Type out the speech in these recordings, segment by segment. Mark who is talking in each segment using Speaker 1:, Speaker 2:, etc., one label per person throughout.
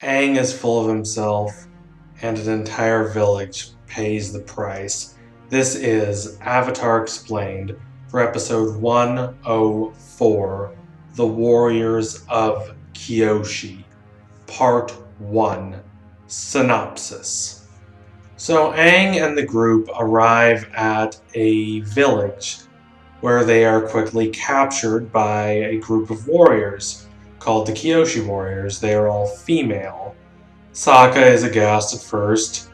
Speaker 1: Aang is full of himself, and an entire village pays the price. This is Avatar Explained for episode 104, The Warriors of Kyoshi, Part 1, Synopsis. So Aang and the group arrive at a village where they are quickly captured by a group of warriors called the Kyoshi Warriors. They are all female. Sokka is aghast at first.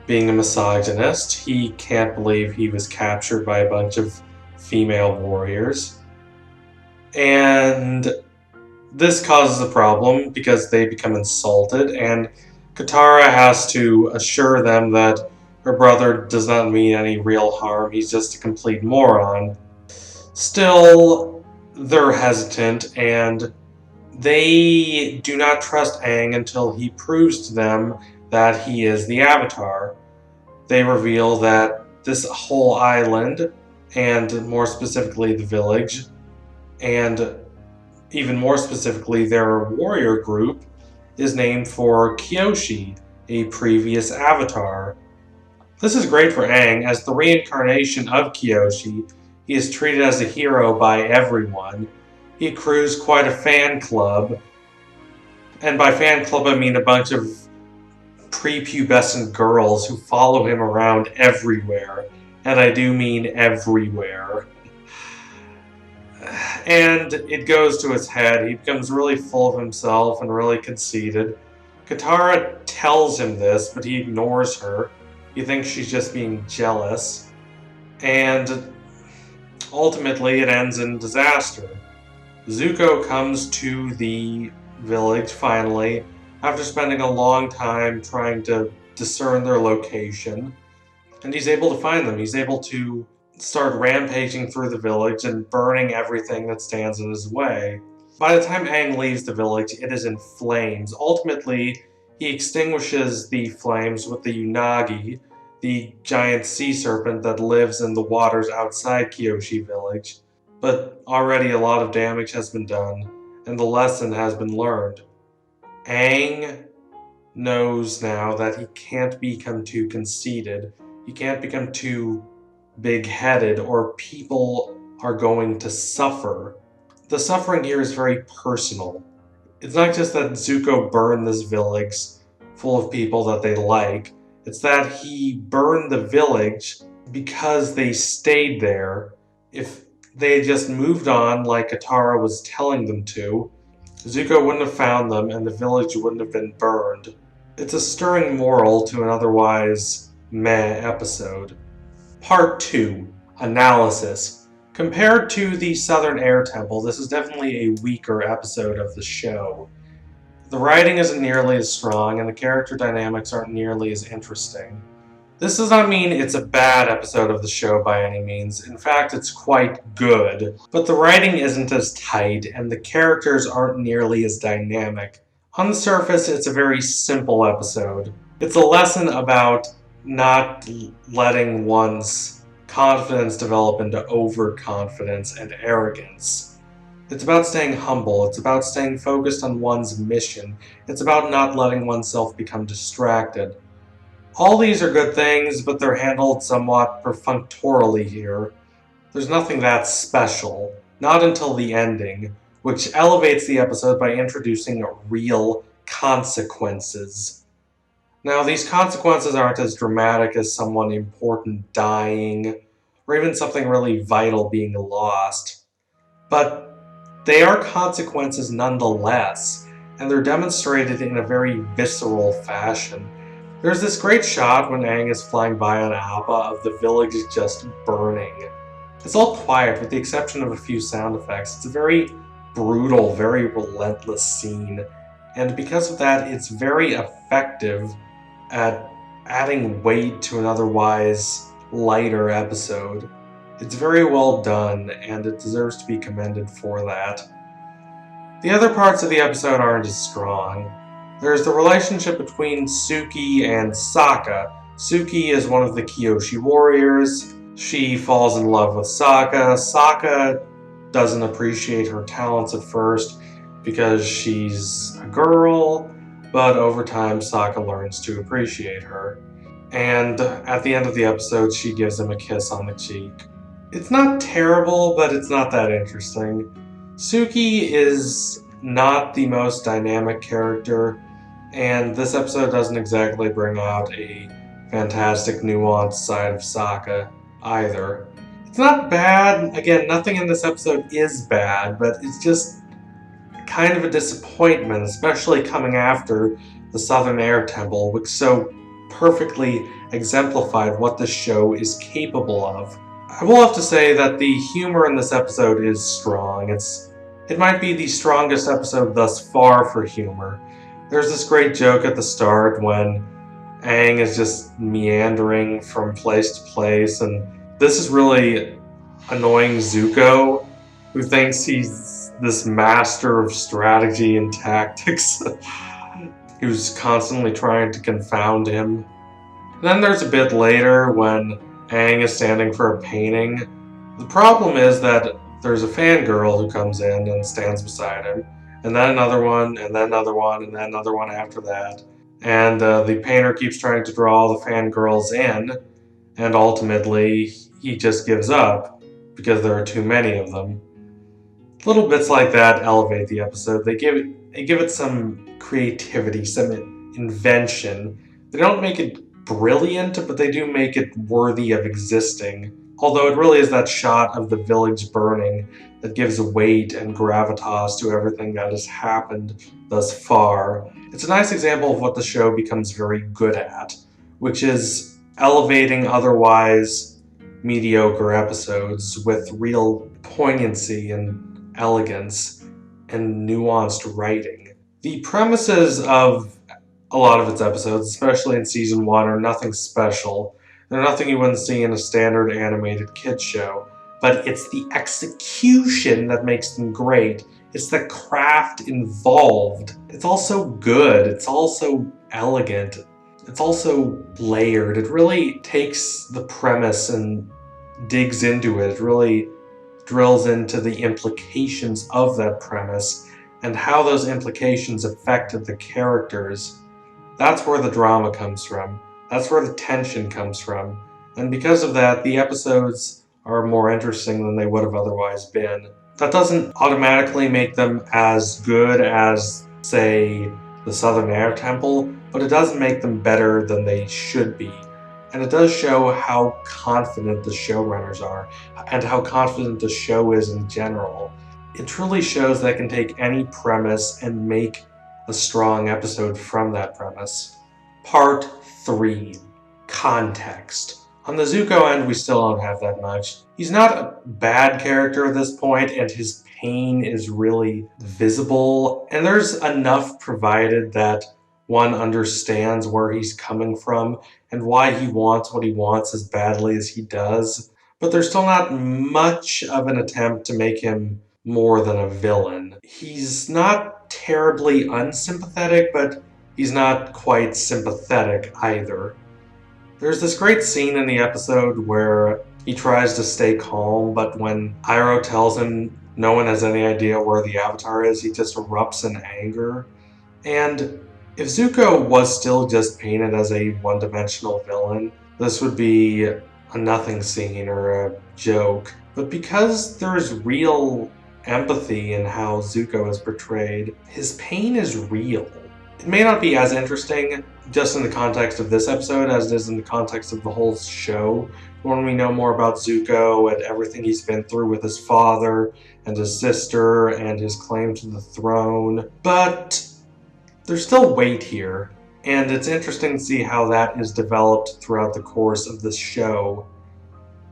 Speaker 1: Being a misogynist, he can't believe he was captured by a bunch of female warriors. And this causes a problem because they become insulted, and Katara has to assure them that her brother does not mean any real harm, he's just a complete moron. Still, they're hesitant, and they do not trust Aang until he proves to them that he is the Avatar. They reveal that this whole island, and more specifically the village, and even more specifically their warrior group, is named for Kyoshi, a previous Avatar. This is great for Aang, as the reincarnation of Kyoshi, he is treated as a hero by everyone. He accrues quite a fan club, and by fan club I mean a bunch of prepubescent girls who follow him around everywhere, and I do mean everywhere. And it goes to his head. He becomes really full of himself and really conceited. Katara tells him this, but he ignores her. He thinks she's just being jealous. And ultimately, it ends in disaster. Zuko comes to the village, finally, after spending a long time trying to discern their location. And he's able to find them. He's able to start rampaging through the village and burning everything that stands in his way. By the time Aang leaves the village, it is in flames. Ultimately, he extinguishes the flames with the Unagi, the giant sea serpent that lives in the waters outside Kyoshi village. But already a lot of damage has been done, and the lesson has been learned. Aang knows now that he can't become too conceited. He can't become too big-headed, or people are going to suffer. The suffering here is very personal. It's not just that Zuko burned this village full of people that they like. It's that he burned the village because they stayed there. If they had just moved on like Katara was telling them to, Zuko wouldn't have found them and the village wouldn't have been burned. It's a stirring moral to an otherwise meh episode. Part 2, Analysis. Compared to the Southern Air Temple, this is definitely a weaker episode of the show. The writing isn't nearly as strong, and the character dynamics aren't nearly as interesting. This does not mean it's a bad episode of the show by any means. In fact, it's quite good. But the writing isn't as tight, and the characters aren't nearly as dynamic. On the surface, it's a very simple episode. It's a lesson about not letting one's confidence develop into overconfidence and arrogance. It's about staying humble. It's about staying focused on one's mission. It's about not letting oneself become distracted. All these are good things, but they're handled somewhat perfunctorily here. There's nothing that special, not until the ending, which elevates the episode by introducing real consequences. Now, these consequences aren't as dramatic as someone important dying, or even something really vital being lost. But they are consequences nonetheless, and they're demonstrated in a very visceral fashion. There's this great shot when Aang is flying by on Appa of the village just burning. It's all quiet with the exception of a few sound effects. It's a very brutal, very relentless scene, and because of that, it's very effective at adding weight to an otherwise lighter episode. It's very well done, and it deserves to be commended for that. The other parts of the episode aren't as strong. There's the relationship between Suki and Sokka. Suki is one of the Kyoshi warriors. She falls in love with Sokka. Sokka doesn't appreciate her talents at first because she's a girl, but over time Sokka learns to appreciate her. And at the end of the episode, she gives him a kiss on the cheek. It's not terrible, but it's not that interesting. Suki is not the most dynamic character, and this episode doesn't exactly bring out a fantastic, nuanced side of Sokka either. It's not bad. Again, nothing in this episode is bad, but it's just kind of a disappointment, especially coming after the Southern Air Temple, which so perfectly exemplified what the show is capable of. I will have to say that the humor in this episode is strong. It might be the strongest episode thus far for humor. There's this great joke at the start when Aang is just meandering from place to place, and this is really annoying Zuko, who thinks he's this master of strategy and tactics, who's constantly trying to confound him. Then there's a bit later when Aang is standing for a painting. The problem is that there's a fangirl who comes in and stands beside him, and then another one, and then another one, and then another one after that. And the painter keeps trying to draw all the fangirls in, and ultimately he just gives up because there are too many of them. Little bits like that elevate the episode. They give it some creativity, some invention. They don't make it brilliant, but they do make it worthy of existing. Although it really is that shot of the village burning that gives weight and gravitas to everything that has happened thus far. It's a nice example of what the show becomes very good at, which is elevating otherwise mediocre episodes with real poignancy and elegance and nuanced writing. The premises of a lot of its episodes, especially in season 1, are nothing special. They're nothing you wouldn't see in a standard animated kids show. But it's the execution that makes them great. It's the craft involved. It's also good. It's also elegant. It's also layered. It really takes the premise and digs into it. It really drills into the implications of that premise and how those implications affected the characters. That's where the drama comes from. That's where the tension comes from. And because of that, the episodes are more interesting than they would have otherwise been. That doesn't automatically make them as good as, say, the Southern Air Temple, but it does make them better than they should be. And it does show how confident the showrunners are, and how confident the show is in general. It truly shows that it can take any premise and make a strong episode from that premise. Part 3. Context. On the Zuko end, we still don't have that much. He's not a bad character at this point, and his pain is really visible, and there's enough provided that one understands where he's coming from and why he wants what he wants as badly as he does. But there's still not much of an attempt to make him more than a villain. He's not terribly unsympathetic, but he's not quite sympathetic either. There's this great scene in the episode where he tries to stay calm, but when Iroh tells him no one has any idea where the Avatar is, he just erupts in anger. And if Zuko was still just painted as a one-dimensional villain, this would be a nothing scene or a joke. But because there's real empathy in how Zuko is portrayed, his pain is real. It may not be as interesting just in the context of this episode as it is in the context of the whole show, when we know more about Zuko and everything he's been through with his father and his sister and his claim to the throne. But there's still weight here, and it's interesting to see how that is developed throughout the course of this show,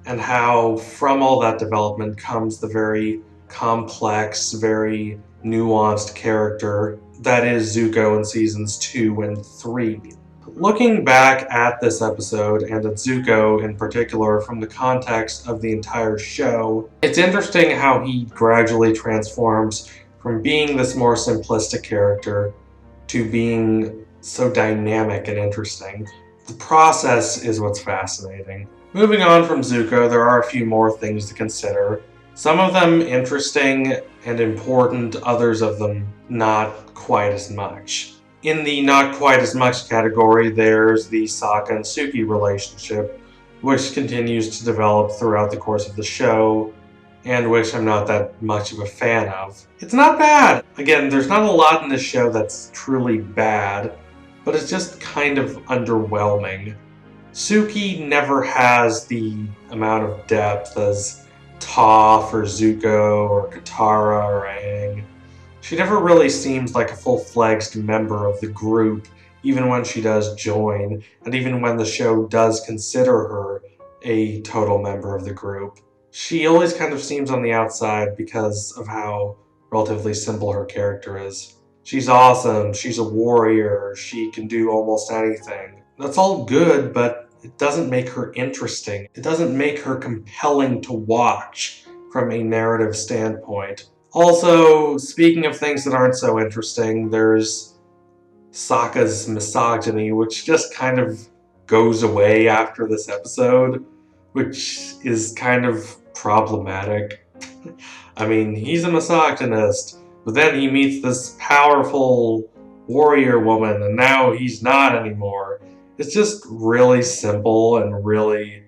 Speaker 1: and how from all that development comes the very complex, very nuanced character that is Zuko in seasons 2 and 3. Looking back at this episode, and at Zuko in particular, from the context of the entire show, it's interesting how he gradually transforms from being this more simplistic character to being so dynamic and interesting. The process is what's fascinating. Moving on from Zuko, there are a few more things to consider. Some of them interesting and important, others of them not quite as much. In the not quite as much category, there's the Sokka and Suki relationship, which continues to develop throughout the course of the show, and which I'm not that much of a fan of. It's not bad! Again, there's not a lot in this show that's truly bad, but it's just kind of underwhelming. Suki never has the amount of depth as Toph or Zuko or Katara or Aang. She never really seems like a full-fledged member of the group, even when she does join, and even when the show does consider her a total member of the group. She always kind of seems on the outside because of how relatively simple her character is. She's awesome, she's a warrior, she can do almost anything. That's all good, but it doesn't make her interesting. It doesn't make her compelling to watch from a narrative standpoint. Also, speaking of things that aren't so interesting, there's Sokka's misogyny, which just kind of goes away after this episode, which is kind of problematic. I mean, he's a misogynist, but then he meets this powerful warrior woman, and now he's not anymore. It's just really simple and really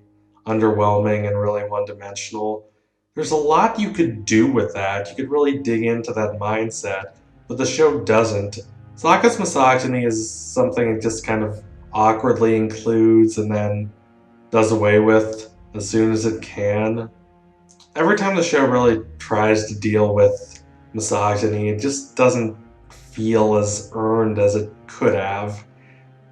Speaker 1: underwhelming and really one-dimensional. There's a lot you could do with that. You could really dig into that mindset, but the show doesn't. Sokka's misogyny is something it just kind of awkwardly includes and then does away with as soon as it can. Every time the show really tries to deal with misogyny, it just doesn't feel as earned as it could have.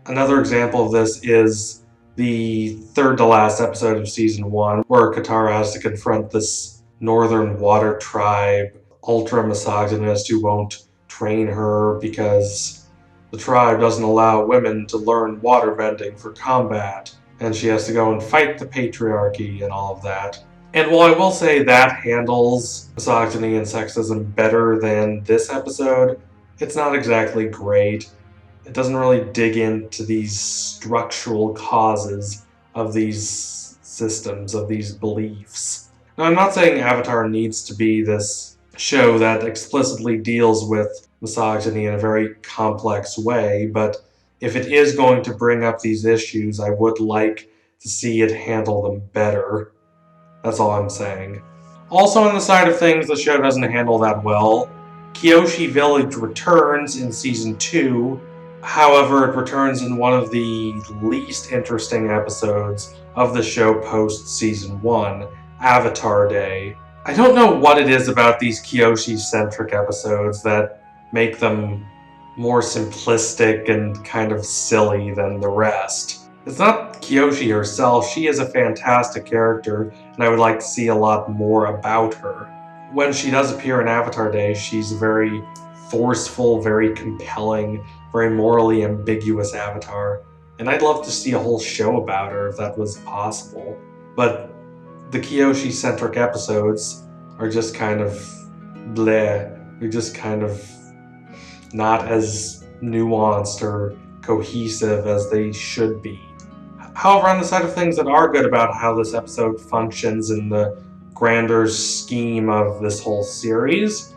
Speaker 1: Another example of this is the third to last episode of season 1, where Katara has to confront this northern water tribe, ultra misogynist who won't train her because the tribe doesn't allow women to learn waterbending for combat, and she has to go and fight the patriarchy and all of that. And while I will say that handles misogyny and sexism better than this episode, it's not exactly great. It doesn't really dig into these structural causes of these systems, of these beliefs. Now, I'm not saying Avatar needs to be this show that explicitly deals with misogyny in a very complex way, but if it is going to bring up these issues, I would like to see it handle them better. That's all I'm saying. Also, on the side of things the show doesn't handle that well, Kyoshi Village returns in Season 2. However, it returns in one of the least interesting episodes of the show post-Season 1, Avatar Day. I don't know what it is about these Kyoshi-centric episodes that make them more simplistic and kind of silly than the rest. It's not Kyoshi herself, she is a fantastic character, and I would like to see a lot more about her. When she does appear in Avatar Day, she's a very forceful, very compelling, very morally ambiguous avatar, and I'd love to see a whole show about her if that was possible. But the Kyoshi-centric episodes are just kind of bleh. They're just kind of not as nuanced or cohesive as they should be. However, on the side of things that are good about how this episode functions in the grander scheme of this whole series,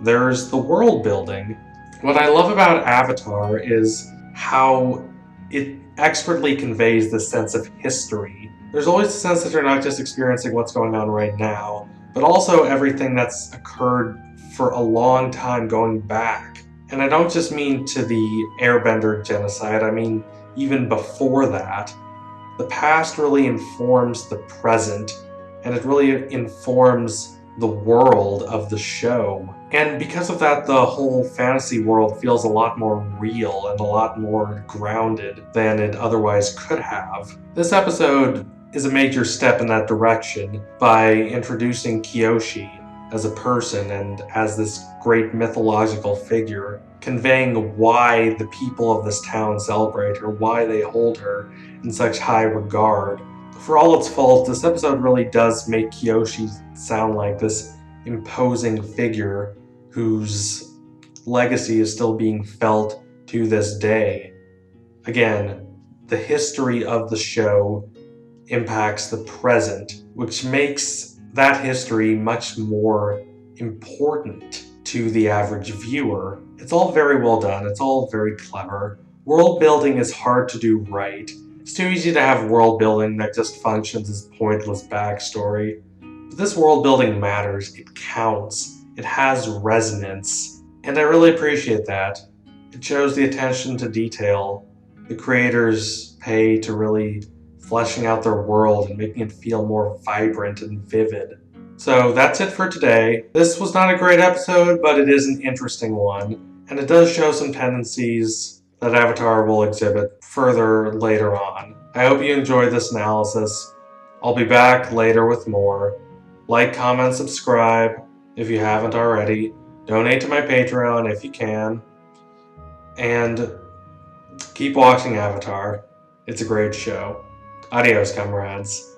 Speaker 1: there's the world building. What I love about Avatar is how it expertly conveys this sense of history. There's always a sense that you're not just experiencing what's going on right now, but also everything that's occurred for a long time going back. And I don't just mean to the Airbender genocide, I mean even before that. The past really informs the present, and it really informs the world of the show. And because of that, the whole fantasy world feels a lot more real and a lot more grounded than it otherwise could have. This episode is a major step in that direction by introducing Kyoshi as a person and as this great mythological figure, conveying why the people of this town celebrate her, why they hold her in such high regard. For all its faults, this episode really does make Kyoshi sound like this imposing figure whose legacy is still being felt to this day. Again, the history of the show impacts the present, which makes that history much more important to the average viewer. It's all very well done, it's all very clever. World building is hard to do right. It's too easy to have world building that just functions as pointless backstory. But this world building matters, it counts, it has resonance, and I really appreciate that. It shows the attention to detail the creators pay to really fleshing out their world and making it feel more vibrant and vivid. So that's it for today. This was not a great episode, but it is an interesting one, and it does show some tendencies that Avatar will exhibit further later on. I hope you enjoyed this analysis. I'll be back later with more. Like, comment, subscribe if you haven't already. Donate to my Patreon if you can. And keep watching Avatar. It's a great show. Adios, comrades.